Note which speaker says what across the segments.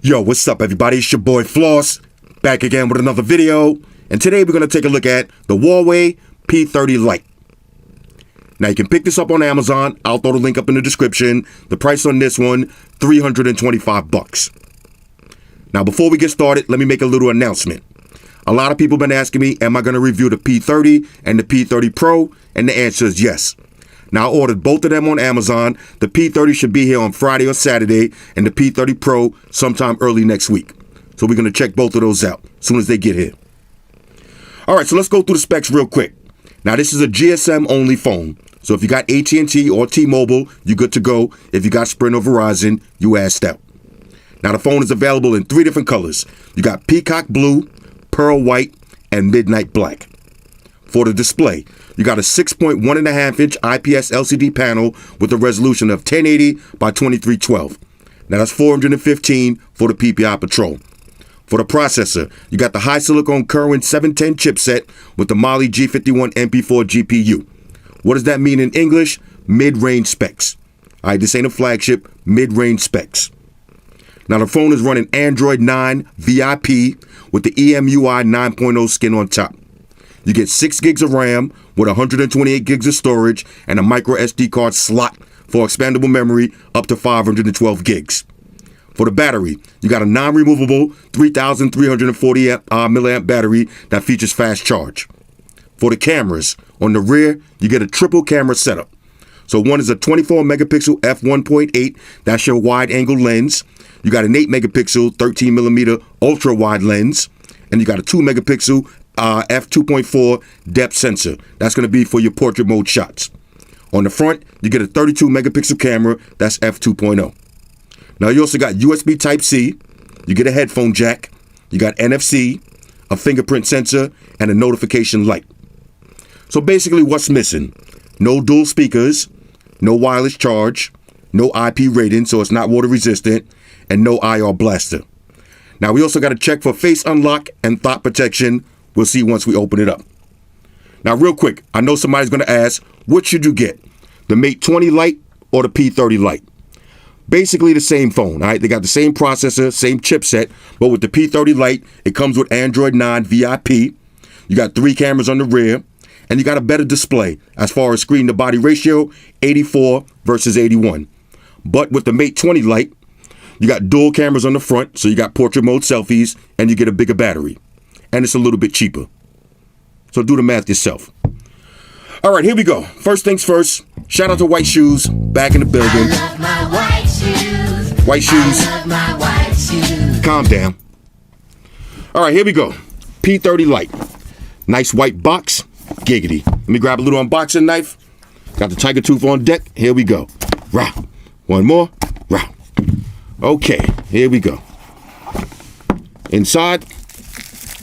Speaker 1: Yo, what's up everybody? It's your boy Floss, back again with another video, and today we're going to take a look at the Huawei P30 Lite. Now you can pick this up on Amazon. I'll throw the link up in the description. The price on this one, $325. Now before we get started, let me make a little announcement. A lot of people have been asking me, am I going to review the P30 and the P30 Pro? And the answer is yes. Now, I ordered both of them on Amazon. The P30 should be here on Friday or Saturday, and the P30 Pro sometime early next week. So we're going to check both of those out as soon as they get here. All right, so let's go through the specs real quick. Now, this is a GSM-only phone. So if you got at&t or T-Mobile, you're good to go. If you got Sprint or Verizon, you assed out. Now, the phone is available in 3 different colors. You got peacock blue, pearl white, and midnight black. For the display, you got a 6.1.5-inch IPS LCD panel with a resolution of 1080 by 2312. Now that's 415 for the PPI Patrol. For the processor, you got the high silicon Kirin 710 chipset with the Mali G51 MP4 GPU. What does that mean in English? Mid-range specs. All right, this ain't a flagship, mid-range specs. Now the phone is running Android 9 VIP with the EMUI 9.0 skin on top. You get 6 gigs of RAM with 128 gigs of storage and a micro SD card slot for expandable memory up to 512 gigs. For the battery, you got a non-removable 3,340 milliamp battery that features fast charge. For the cameras, on the rear, you get a triple camera setup. So one is a 24 megapixel f1.8, that's your wide angle lens. You got an 8 megapixel 13 millimeter ultra wide lens, and you got a 2 megapixel f2.4 depth sensor. That's going to be for your portrait mode shots. On the front, you get a 32 megapixel camera. That's f2.0. Now you also got USB Type-C. You get a headphone jack. You got NFC, a fingerprint sensor, and a notification light. So basically what's missing? No dual speakers, no wireless charge, no IP rating, so it's not water resistant, and no IR blaster. Now we also got to check for face unlock and thought protection. We'll see once we open it up. Now, real quick, I know somebody's going to ask, what should you get? The Mate 20 Lite or the P30 Lite? Basically the same phone, all right? They got the same processor, same chipset, but with the P30 Lite, it comes with Android 9 VIP. You got 3 cameras on the rear, and you got a better display as far as screen to body ratio, 84 versus 81. But with the Mate 20 Lite, you got dual cameras on the front, so you got portrait mode selfies, and you get a bigger battery. And it's a little bit cheaper. So do the math yourself. All right, here we go. First things first, shout out to White Shoes, back in the building.
Speaker 2: I love my white shoes.
Speaker 1: White Shoes.
Speaker 2: I love my white shoes.
Speaker 1: Calm down. All right, here we go. P30 Lite. Nice white box. Giggity. Let me grab a little unboxing knife. Got the tiger tooth on deck. Here we go. Rah. One more. Rah. Okay, here we go. Inside,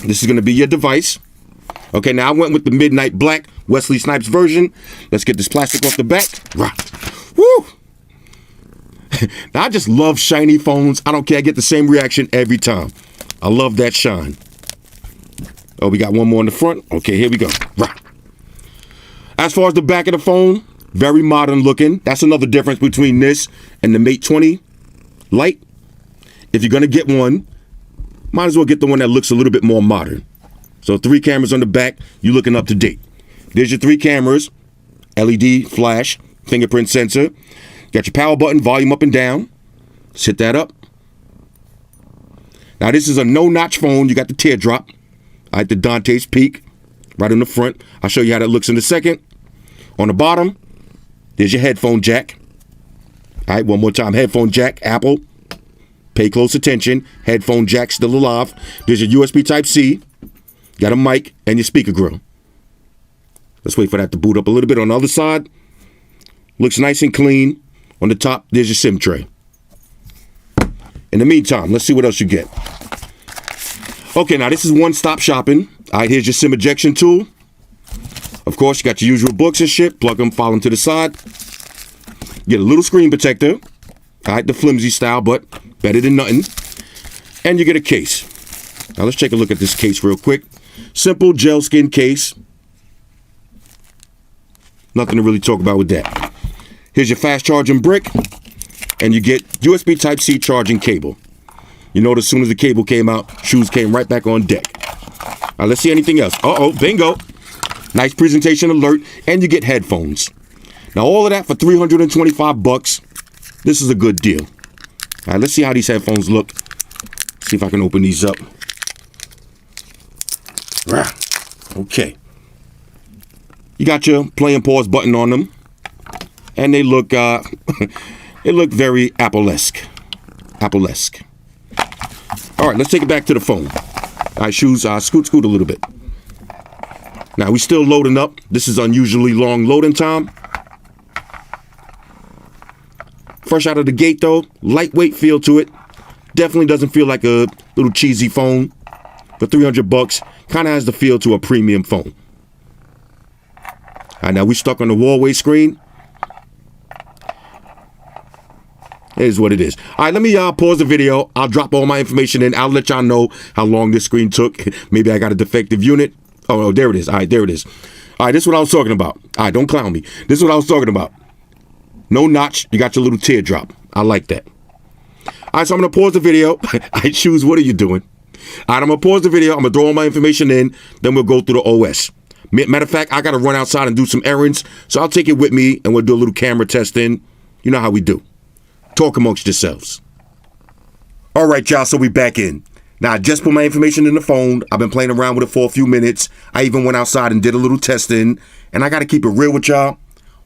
Speaker 1: this is going to be your device. Okay, now I went with the Midnight Black Wesley Snipes version. Let's get this plastic off the back. Rah. Woo! Now, I just love shiny phones. I don't care. I get the same reaction every time. I love that shine. Oh, we got one more in the front. Okay, here we go. Rah. As far as the back of the phone, very modern looking. That's another difference between this and the Mate 20 Lite. If you're going to get one, might as well get the one that looks a little bit more modern. So 3 cameras on the back, you're looking up to date. There's your 3 cameras, LED flash, fingerprint sensor. Got your power button, volume up and down. Just hit that up. Now this is a no-notch phone. You got the teardrop. I like the Dante's Peak right in the front. I'll show you how that looks in a second. On the bottom, there's your headphone jack. All right, one more time. Headphone jack, Apple. Pay close attention. Headphone jack still alive. There's your USB Type-C. Got a mic and your speaker grill. Let's wait for that to boot up a little bit. On the other side, looks nice and clean. On the top, there's your SIM tray. In the meantime, let's see what else you get. Okay, now this is one-stop shopping. All right, here's your SIM ejection tool. Of course, you got your usual books and shit. Plug them, file them to the side. Get a little screen protector. All right, the flimsy style, but better than nothing. And you get a case. Now let's take a look at this case real quick. Simple gel skin case. Nothing to really talk about with that. Here's your fast charging brick, and you get USB Type-C charging cable. You notice as soon as the cable came out, shoes came right back on deck. All right, let's see anything else. Bingo. Nice presentation alert, and you get headphones. Now all of that for $325. This is a good deal. All right, let's see how these headphones look. See if I can open these up. Okay. You got your play and pause button on them, and they look they look very Apple-esque. Apple-esque. All right, let's take it back to the phone. All right, shoes, scoot a little bit. Now, we still loading up. This is unusually long loading time. Fresh out of the gate, though, lightweight feel to it. Definitely doesn't feel like a little cheesy phone. For $300, kind of has the feel to a premium phone. All right, now we stuck on the Huawei screen. Here's what it is. All right, let me pause the video. I'll drop all my information in. I'll let y'all know how long this screen took. Maybe I got a defective unit. Oh, there it is. All right, there it is. All right, this is what I was talking about. All right, don't clown me. This is what I was talking about. No notch. You got your little teardrop. I like that. All right, so I'm going to pause the video. All right, Shoes, what are you doing? All right, I'm going to pause the video. I'm going to throw all my information in. Then we'll go through the OS. Matter of fact, I got to run outside and do some errands. So I'll take it with me, and we'll do a little camera testing. You know how we do. Talk amongst yourselves. All right, y'all, so we back in. Now, I just put my information in the phone. I've been playing around with it for a few minutes. I even went outside and did a little testing. And I got to keep it real with y'all.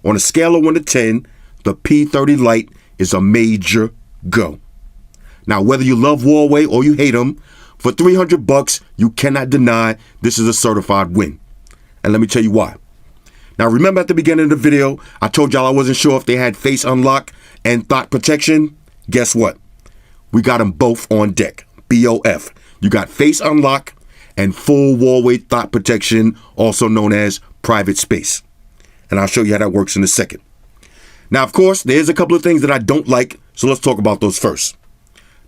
Speaker 1: On a scale of 1 to 10, the P30 Lite is a major go. Now, whether you love Huawei or you hate them, for $300, you cannot deny this is a certified win. And let me tell you why. Now, remember at the beginning of the video, I told y'all I wasn't sure if they had face unlock and thought protection. Guess what? We got them both on deck. BOF. You got face unlock and full Huawei thought protection, also known as private space. And I'll show you how that works in a second. Now, of course, there's a couple of things that I don't like, so let's talk about those first.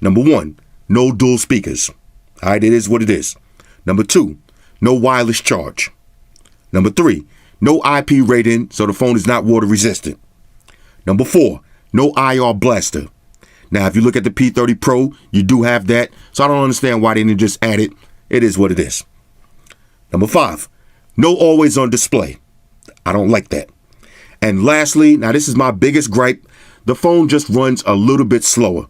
Speaker 1: Number 1, no dual speakers. All right, it is what it is. Number 2, no wireless charge. Number 3, no IP rating, so the phone is not water resistant. Number 4, no IR blaster. Now, if you look at the P30 Pro, you do have that, so I don't understand why they didn't just add it. It is what it is. Number 5, no always on display. I don't like that. And lastly, now this is my biggest gripe, the phone just runs a little bit slower.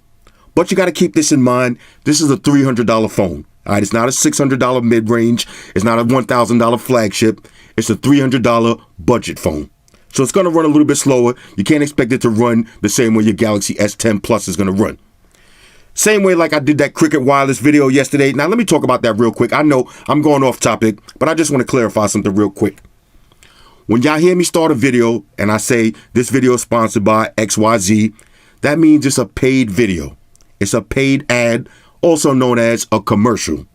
Speaker 1: But you got to keep this in mind, this is a $300 phone. All right, it's not a $600 mid-range, it's not a $1,000 flagship, it's a $300 budget phone. So it's going to run a little bit slower. You can't expect it to run the same way your Galaxy S10 Plus is going to run. Same way like I did that Cricket Wireless video yesterday. Now let me talk about that real quick. I know I'm going off topic, but I just want to clarify something real quick. When y'all hear me start a video and I say this video is sponsored by XYZ, that means it's a paid video. It's a paid ad, also known as a commercial.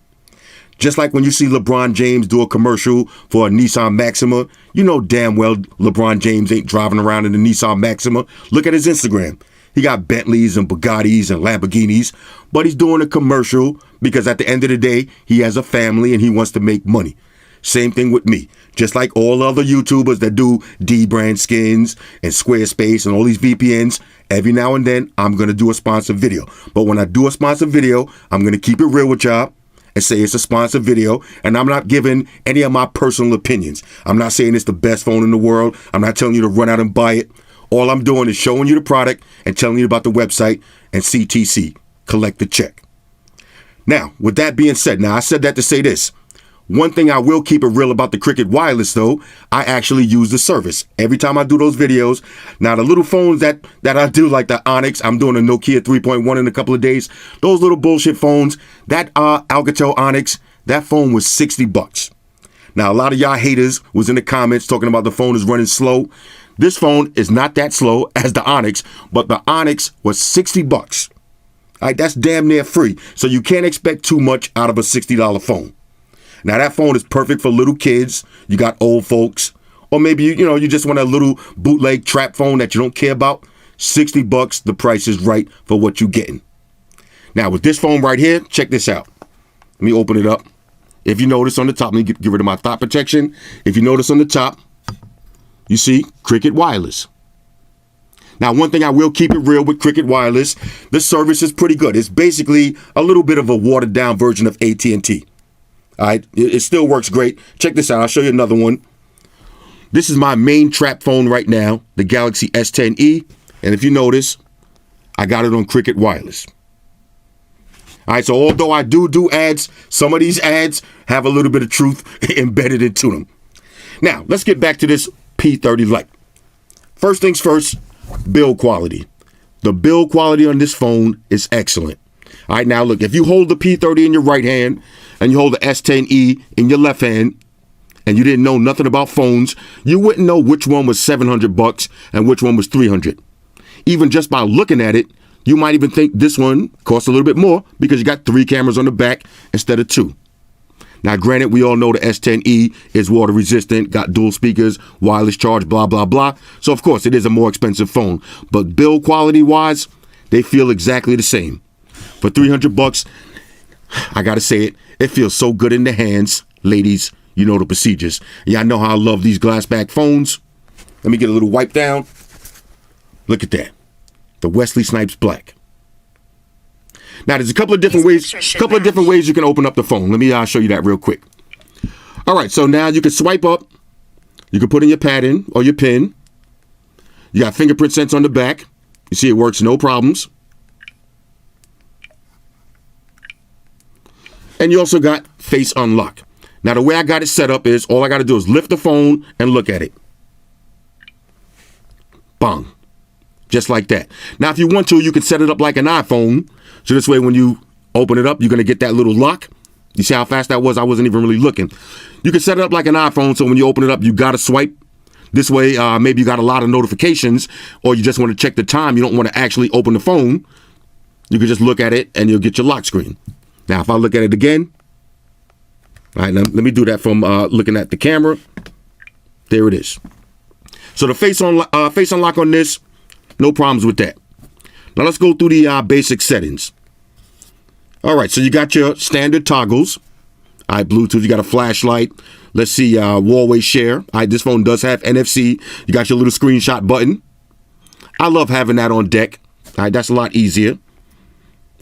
Speaker 1: Just like when you see LeBron James do a commercial for a Nissan Maxima, you know damn well LeBron James ain't driving around in a Nissan Maxima. Look at his Instagram. He got Bentleys and Bugattis and Lamborghinis, but he's doing a commercial because at the end of the day, he has a family and he wants to make money. Same thing with me. Just like all other YouTubers that do D-brand skins and Squarespace and all these VPNs, every now and then I'm going to do a sponsored video. But when I do a sponsored video, I'm going to keep it real with y'all and say it's a sponsored video, and I'm not giving any of my personal opinions. I'm not saying it's the best phone in the world. I'm not telling you to run out and buy it. All I'm doing is showing you the product and telling you about the website and CTC. Collect the check. Now, with that being said, now I said that to say this. One thing I will keep it real about the Cricket Wireless, though, I actually use the service. Every time I do those videos, now the little phones that I do, like the Onyx, I'm doing a Nokia 3.1 in a couple of days. Those little bullshit phones, that Alcatel Onyx, that phone was $60. Now, a lot of y'all haters was in the comments talking about the phone is running slow. This phone is not that slow as the Onyx, but the Onyx was $60. All right, that's damn near free. So you can't expect too much out of a $60 phone. Now, that phone is perfect for little kids. You got old folks. Or maybe, you just want a little bootleg trap phone that you don't care about. $60, the price is right for what you're getting. Now, with this phone right here, check this out. Let me open it up. If you notice on the top, let me get rid of my thought protection. If you notice on the top, you see Cricket Wireless. Now, one thing I will keep it real with Cricket Wireless, the service is pretty good. It's basically a little bit of a watered down version of at&t. All right, it still works great. Check this out. I'll show you another one. This is my main trap phone right now, the Galaxy S10e. And if you notice, I got it on Cricket Wireless. All right, so although I do ads, some of these ads have a little bit of truth embedded into them. Now, let's get back to this P30 Lite. First things first, build quality. The build quality on this phone is excellent. All right, now look, if you hold the P30 in your right hand and you hold the S10e in your left hand and you didn't know nothing about phones, you wouldn't know which one was $700 and which one was $300. Even just by looking at it, you might even think this one costs a little bit more because you got 3 cameras on the back instead of 2. Now, granted, we all know the S10e is water resistant, got dual speakers, wireless charge, blah, blah, blah. So, of course, it is a more expensive phone. But build quality wise, they feel exactly the same. For $300, I got to say it feels so good in the hands. Ladies, you know the procedures. Yeah, I know how I love these glass back phones. Let me get a little wipe down. Look at that. The Wesley Snipes Black. Now, there's a couple of different ways you can open up the phone. Let me show you that real quick. All right, so now you can swipe up. You can put in your pad in or your pin. You got fingerprint sense on the back. You see it works, no problems. And you also got face unlock. Now, the way I got it set up is all I got to do is lift the phone and look at it. Bang. Just like that. Now, if you want to, you can set it up like an iPhone. So this way, when you open it up, you're going to get that little lock. You see how fast that was? I wasn't even really looking. You can set it up like an iPhone. So when you open it up, you got to swipe. This way, maybe you got a lot of notifications or you just want to check the time. You don't want to actually open the phone. You can just look at it and you'll get your lock screen. Now, if I look at it again. All right, let me do that from looking at the camera. There it is. So the face unlock on this, no problems with that. Now let's go through the basic settings. All right, so you got your standard toggles. All right, Bluetooth, you got a flashlight. Let's see, Huawei share. All right, this phone does have NFC. You got your little screenshot button. I love having that on deck. All right, that's a lot easier.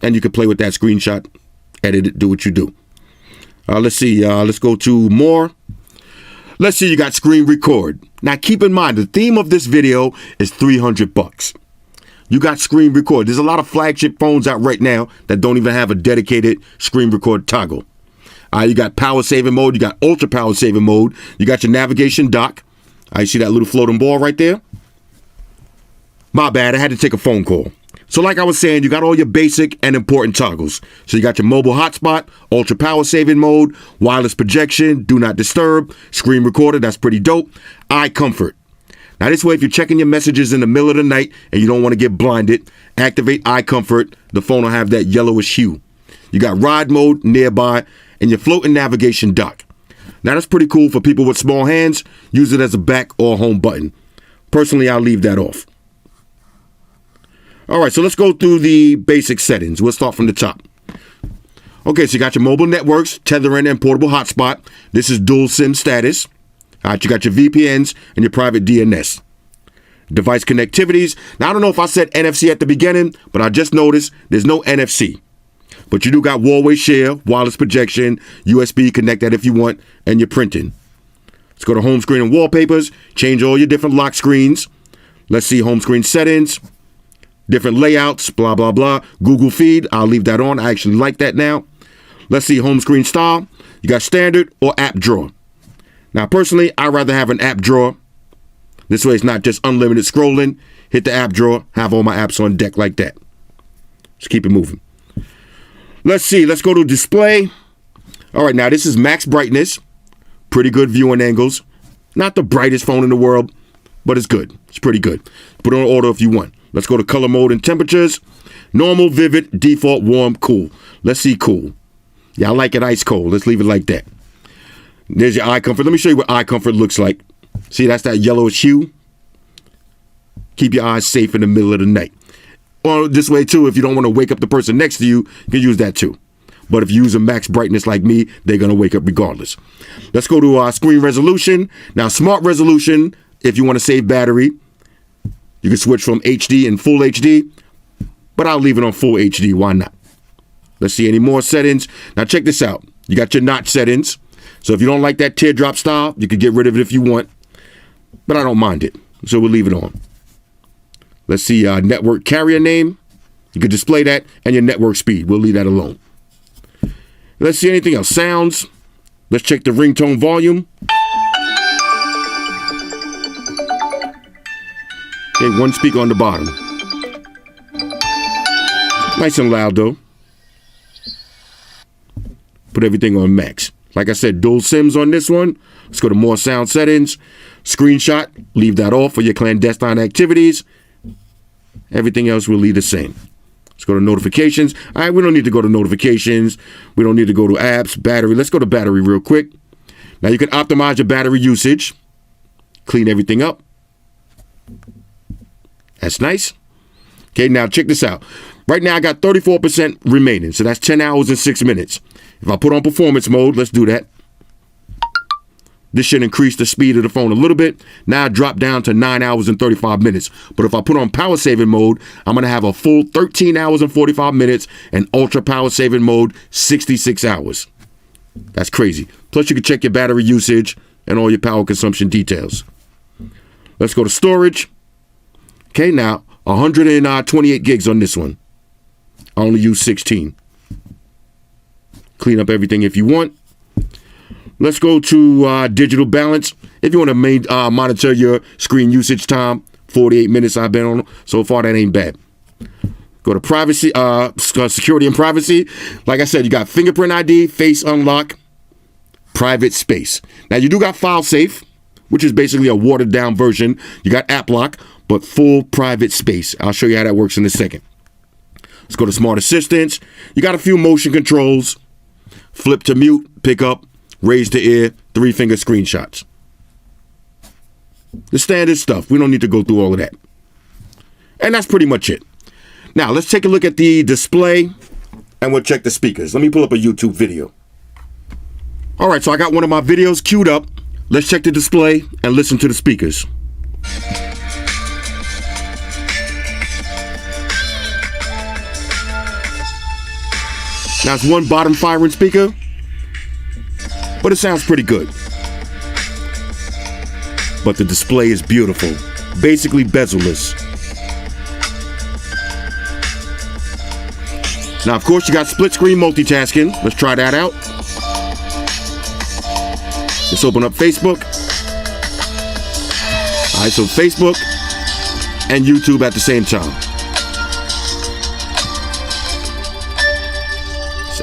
Speaker 1: And you can play with that screenshot, edit it, do what you do. Let's see, let's go to more. Let's see, you got screen record. Now, keep in mind, the theme of this video is $300. You got screen record. There's a lot of flagship phones out right now that don't even have a dedicated screen record toggle. You got power saving mode. You got ultra power saving mode. You got your navigation dock. You see that little floating ball right there? My bad. I had to take a phone call. So like I was saying, you got all your basic and important toggles. So you got your mobile hotspot, ultra power saving mode, wireless projection, do not disturb, screen recorder, that's pretty dope, eye comfort. Now this way, if you're checking your messages in the middle of the night and you don't want to get blinded, activate eye comfort, the phone will have that yellowish hue. You got ride mode nearby and your floating navigation dock. Now that's pretty cool for people with small hands, use it as a back or home button. Personally, I'll leave that off. All right, so let's go through the basic settings. We'll start from the top. Okay, so you got your mobile networks, tethering, and portable hotspot. This is dual SIM status. All right, you got your VPNs and your private DNS. Device connectivities. Now, I don't know if I said NFC at the beginning, but I just noticed there's no NFC. But you do got Huawei share, wireless projection, USB, connect that if you want, and your printing. Let's go to home screen and wallpapers. Change all your different lock screens. Let's see home screen settings. Different layouts, blah, blah, blah. Google Feed, I'll leave that on. I actually like that now. Let's see home screen style. You got standard or app drawer. Now, personally, I'd rather have an app drawer. This way it's not just unlimited scrolling. Hit the app drawer, have all my apps on deck like that. Let's keep it moving. Let's see, let's go to display. All right, now this is max brightness. Pretty good viewing angles. Not the brightest phone in the world, but it's good. It's pretty good. Put it on auto if you want. Let's go to color mode and temperatures. Normal, vivid, default, warm, cool. Let's see cool. Yeah, I like it ice cold. Let's leave it like that. There's your eye comfort. Let me show you what eye comfort looks like. See, that's that yellowish hue. Keep your eyes safe in the middle of the night. Or this way too, if you don't want to wake up the person next to you, you can use that too. But if you use a max brightness like me, they're going to wake up regardless. Let's go to screen resolution. Now, smart resolution, if you want to save battery. You can switch from HD and full HD, but I'll leave it on full HD. Why not? Let's see any more settings. Now check this out. You got your notch settings. So if you don't like that teardrop style, you can get rid of it if you want, but I don't mind it. So we'll leave it on. Let's see network carrier name. You can display that and your network speed. We'll leave that alone. Let's see anything else. Sounds. Let's check the ringtone volume. Okay, one speaker on the bottom. Nice and loud though. Put everything on max. Like I said, dual SIMs on this one. Let's go to more sound settings. Screenshot, leave that off for your clandestine activities. Everything else will leave the same. Let's go to notifications. All right, we don't need to go to notifications. We don't need to go to apps, battery. Let's go to battery real quick. Now you can optimize your battery usage. Clean everything up. That's nice. Okay, now check this out. Right now I got 34% remaining, so that's 10 hours and 6 minutes. If I put on performance mode, let's do that. This should increase the speed of the phone a little bit. Now I drop down to 9 hours and 35 minutes. But if I put on power saving mode, I'm going to have a full 13 hours and 45 minutes and ultra power saving mode, 66 hours. That's crazy. Plus you can check your battery usage and all your power consumption details. Let's go to storage. Okay, now 128 gigs on this one. I only use 16. Clean up everything if you want. Let's go to digital balance. If you want to monitor your screen usage time, 48 minutes I've been on. So far, that ain't bad. Go to privacy, security and privacy. Like I said, you got fingerprint ID, face unlock, private space. Now, you do got file safe, which is basically a watered down version. You got app lock, but full private space. I'll show you how that works in a second. Let's go to smart assistants. You got a few motion controls. Flip to mute, pick up, raise to ear, 3-finger screenshots. The standard stuff. We don't need to go through all of that. And that's pretty much it. Now, let's take a look at the display and we'll check the speakers. Let me pull up a YouTube video. All right, so I got one of my videos queued up. Let's check the display and listen to the speakers. Now it's one bottom firing speaker, but it sounds pretty good. But the display is beautiful, basically bezel-less. Now, of course, you got split screen multitasking. Let's try that out. Let's open up Facebook. All right, so Facebook and YouTube at the same time.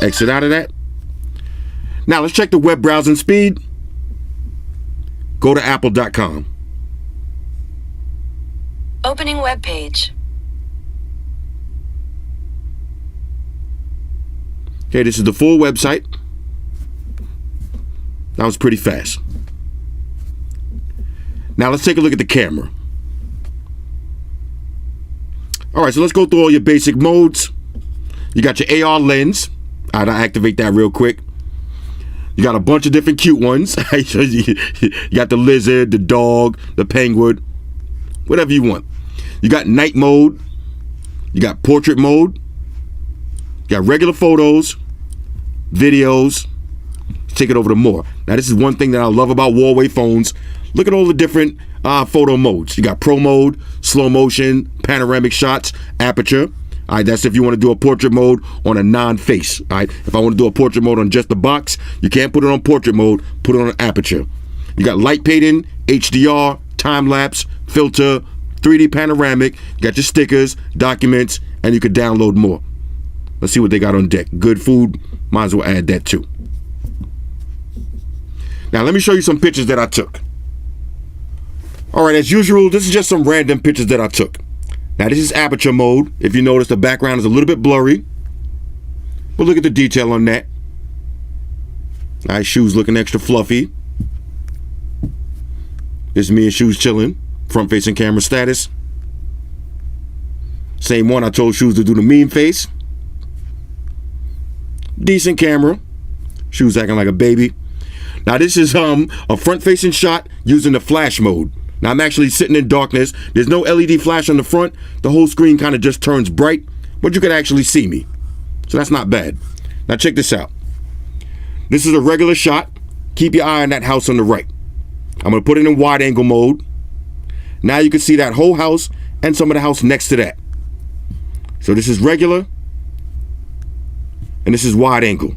Speaker 1: Exit out of that. Now let's check the web browsing speed. Go to apple.com.
Speaker 3: Opening web page.
Speaker 1: Okay, this is the full website. That was pretty fast. Now let's take a look at the camera. All right, so let's go through all your basic modes. You got your AR lens. I'll activate that real quick. You got a bunch of different cute ones. You got the lizard, the dog, the penguin, whatever you want. You got night mode. You got portrait mode. You got regular photos, videos. Let's take it over to more. Now, this is one thing that I love about Huawei phones. Look at all the different photo modes. You got pro mode, slow motion, panoramic shots, aperture. All right, that's if you want to do a portrait mode on a non-face. All right, if I want to do a portrait mode on just the box, you can't put it on portrait mode, put it on an aperture. You got light painting, HDR, time-lapse, filter, 3D panoramic. You got your stickers, documents, and you could download more. Let's see what they got on deck. Good food, might as well add that too. Now, let me show you some pictures that I took. All right, as usual, this is just some random pictures that I took. Now, this is aperture mode. If you notice, the background is a little bit blurry. But look at the detail on that. Nice shoes looking extra fluffy. This is me and shoes chilling. Front-facing camera status. Same one I told shoes to do the meme face. Decent camera. Shoes acting like a baby. Now, this is a front-facing shot using the flash mode. Now I'm actually sitting in darkness. There's no LED flash on the front. The whole screen kind of just turns bright, but you can actually see me. So that's not bad. Now check this out. This is a regular shot. Keep your eye on that house on the right. I'm going to put it in wide angle mode. Now you can see that whole house and some of the house next to that. So this is regular and this is wide angle.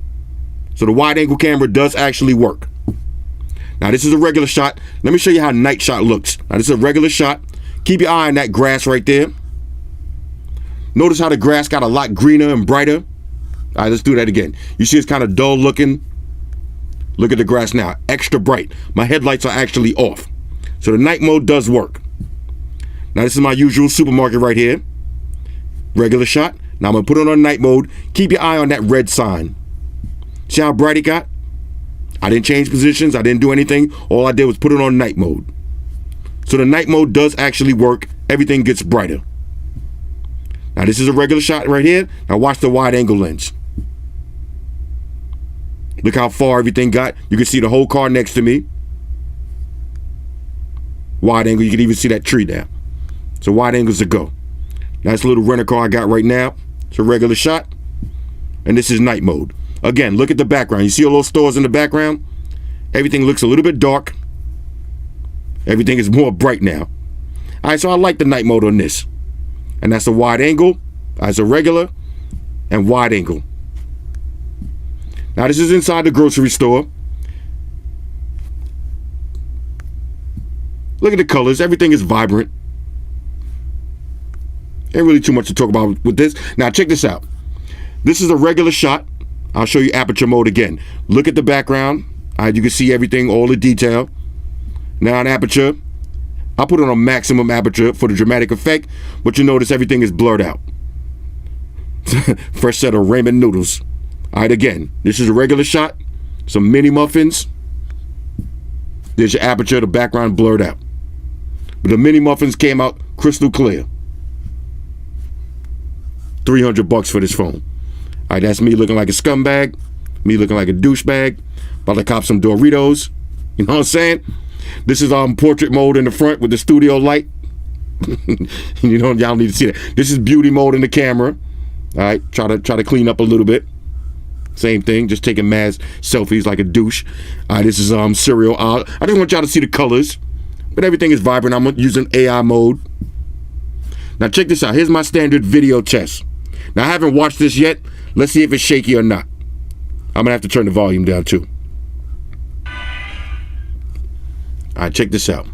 Speaker 1: So the wide angle camera does actually work. Now this is a regular shot. Let me show you how night shot looks. Now this is a regular shot. Keep your eye on that grass right there. Notice how the grass got a lot greener and brighter. All right, let's do that again. You see it's kind of dull looking. Look at the grass now, extra bright. My headlights are actually off. So the night mode does work. Now this is my usual supermarket right here. Regular shot. Now I'm gonna put it on night mode. Keep your eye on that red sign. See how bright it got? I didn't change positions, I didn't do anything. All I did was put it on night mode. So the night mode does actually work. Everything gets brighter. Now this is a regular shot right here. Now watch the wide angle lens. Look how far everything got. You can see the whole car next to me. Wide angle, you can even see that tree there. So wide angle's a go. Nice little rental car I got right now. It's a regular shot. And this is night mode. Again, look at the background. You see all those stores in the background? Everything looks a little bit dark. Everything is more bright now. All right, so I like the night mode on this. And that's a wide angle. That's a regular and wide angle. Now this is inside the grocery store. Look at the colors. Everything is vibrant. Ain't really too much to talk about with this. Now check this out. This is a regular shot. I'll show you aperture mode again. Look at the background. You can see everything, all the detail. Now in aperture, I'll put it on maximum aperture for the dramatic effect, but you notice everything is blurred out. Fresh set of ramen noodles. All right, again, this is a regular shot. Some mini muffins. There's your aperture, the background blurred out. But the mini muffins came out crystal clear. $300 for this phone. All right, that's me looking like a scumbag. Me looking like a douchebag. About to cop some Doritos. You know what I'm saying? This is portrait mode in the front with the studio light. You know, y'all need to see that. This is beauty mode in the camera. All right, try to clean up a little bit. Same thing, just taking mad selfies like a douche. All right, this is serial. I just want y'all to see the colors, but everything is vibrant. I'm using AI mode. Now check this out. Here's my standard video test. Now I haven't watched this yet. Let's see if it's shaky or not. I'm gonna have to turn the volume down too. All right, check this out.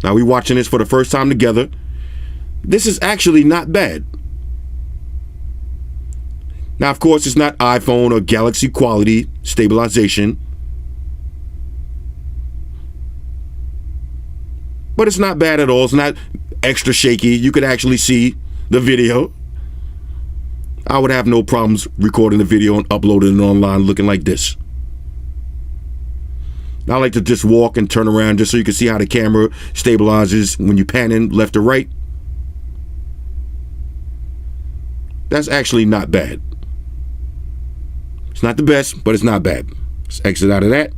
Speaker 1: Now we watching this for the first time together. This is actually not bad. Now, of course, it's not iPhone or Galaxy quality stabilization. But it's not bad at all. It's not extra shaky. You could actually see the video. I would have no problems recording the video and uploading it online looking like this. I like to just walk and turn around just so you can see how the camera stabilizes when you pan in left or right. That's actually not bad. It's not the best, but it's not bad. Let's exit out of that.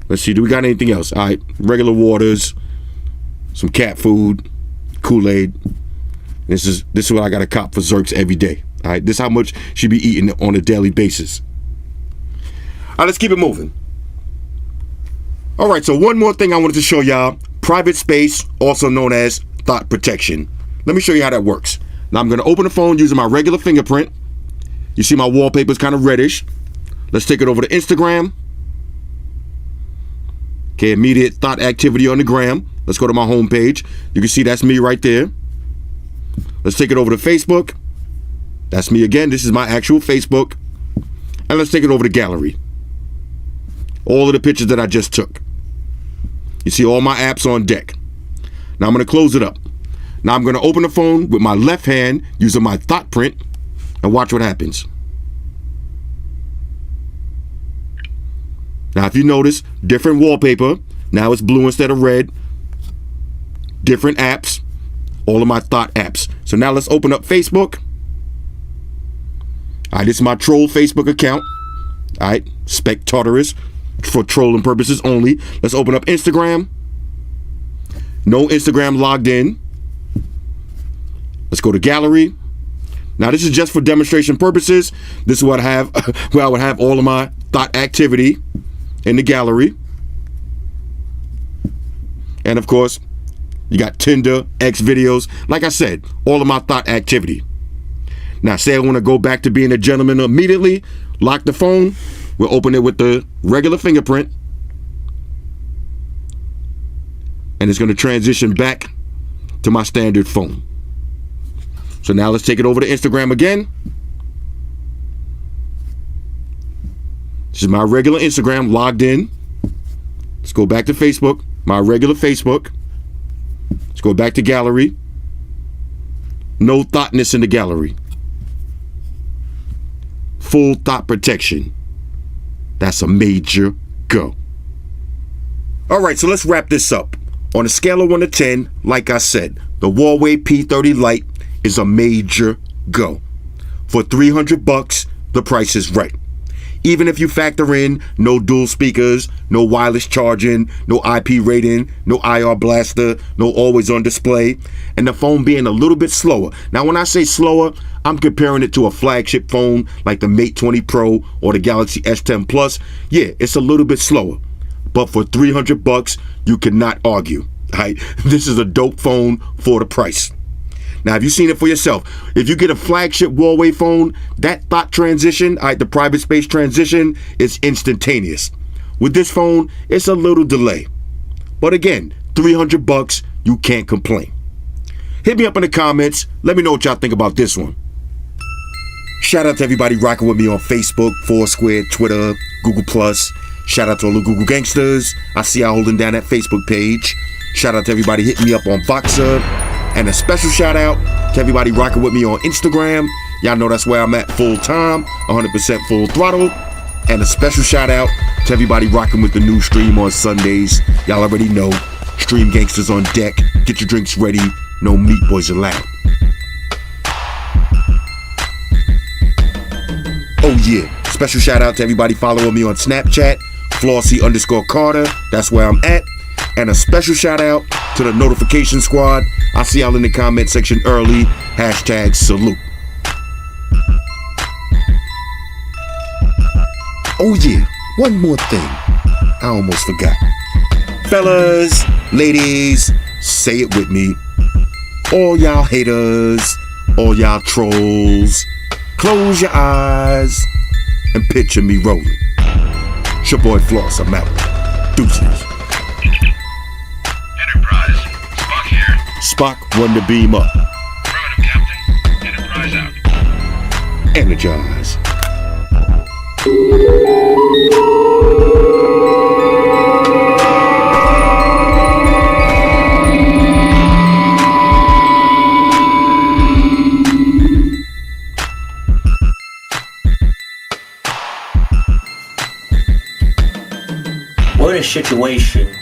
Speaker 1: Let's see, do we got anything else? All right, regular waters, some cat food, Kool-Aid. This is what I got to cop for Zerks every day. All right, this is how much she be eating on a daily basis. All right, let's keep it moving. All right, so one more thing I wanted to show y'all. Private space, also known as thought protection. Let me show you how that works. Now I'm going to open the phone using my regular fingerprint. You see my wallpaper is kind of reddish. Let's take it over to Instagram. Okay, immediate thought activity on the gram. Let's go to my home page. You can see that's me right there. Let's take it over to Facebook. That's me again. This is my actual Facebook. And let's take it over to gallery. All of the pictures that I just took. You see all my apps on deck. Now I'm going to close it up. Now I'm going to open the phone with my left hand using my thought print and watch what happens. Now if you notice, different wallpaper. Now it's blue instead of red. Different apps. All of my thought apps. So now let's open up Facebook. All right, this is my troll Facebook account. All right, Spectatorist. for trolling purposes only. Let's open up Instagram. No Instagram logged in. Let's go to gallery. Now this is just for demonstration purposes. This is what I have, where I would have all of my thought activity in the gallery. And of course, you got Tinder, X videos. Like I said, all of my thought activity. Now say I want to go back to being a gentleman immediately. Lock the phone. We'll open it with the regular fingerprint. And it's going to transition back to my standard phone. So now let's take it over to Instagram again. This is my regular Instagram logged in. Let's go back to Facebook, my regular Facebook. Let's go back to gallery. No thoughtness in the gallery. Full thought protection. That's a major go. All right, so let's wrap this up. On a scale of 1 to 10, like I said, the Huawei P30 Lite is a major go. For $300, the price is right. Even if you factor in no dual speakers, no wireless charging, no IP rating, no IR blaster, no always on display, and the phone being a little bit slower. Now, when I say slower, I'm comparing it to a flagship phone like the Mate 20 Pro or the Galaxy S10 Plus. Yeah, it's a little bit slower. But for $300, you cannot argue. Right? This is a dope phone for the price. Now, have you seen it for yourself? If you get a flagship Huawei phone, that thought transition, the private space transition, is instantaneous. With this phone, it's a little delay. But again, $300, you can't complain. Hit me up in the comments. Let me know what y'all think about this one. Shout out to everybody rocking with me on Facebook, Foursquare, Twitter, Google+. Shout out to all the Google gangsters. I see y'all holding down that Facebook page. Shout out to everybody hitting me up on Voxer. And a special shout out to everybody rocking with me on Instagram. Y'all know that's where I'm at full time, 100% full throttle. And a special shout out to everybody rocking with the new stream on Sundays. Y'all already know, Stream Gangsters on deck. Get your drinks ready. No meat boys allowed. Oh yeah, special shout out to everybody following me on Snapchat, Flossy_Carter. That's where I'm at. And a special shout out to the notification squad. I see y'all in the comment section early. #salute. Oh yeah, one more thing. I almost forgot. Fellas, ladies, say it with me. All y'all haters, all y'all trolls, close your eyes and picture me rolling. It's your boy Floss, I'm out. Deuces.
Speaker 4: Enterprise, Spock here.
Speaker 1: Spock, run the beam up.
Speaker 4: Affirmative, Captain. Enterprise out.
Speaker 1: Energize.
Speaker 5: We're in a situation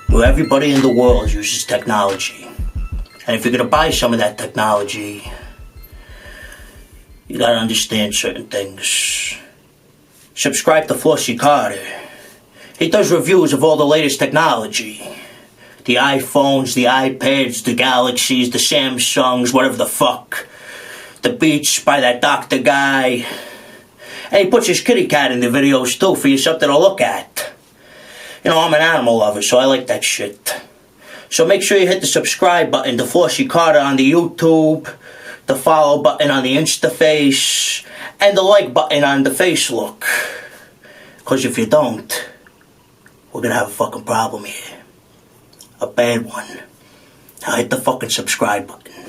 Speaker 5: where everybody in the world uses technology. And if you're gonna buy some of that technology, you gotta understand certain things. Subscribe to Flossy Carter. He does reviews of all the latest technology. The iPhones, the iPads, the Galaxies, the Samsungs, whatever the fuck. The Beats by that doctor guy. And he puts his kitty cat in the videos too for you something to look at. You know, I'm an animal lover, so I like that shit. So make sure you hit the subscribe button to Flossy Carter on the YouTube, the follow button on the Instaface, and the like button on the Facelook. Because if you don't, we're gonna have a fucking problem here. A bad one. Now hit the fucking subscribe button.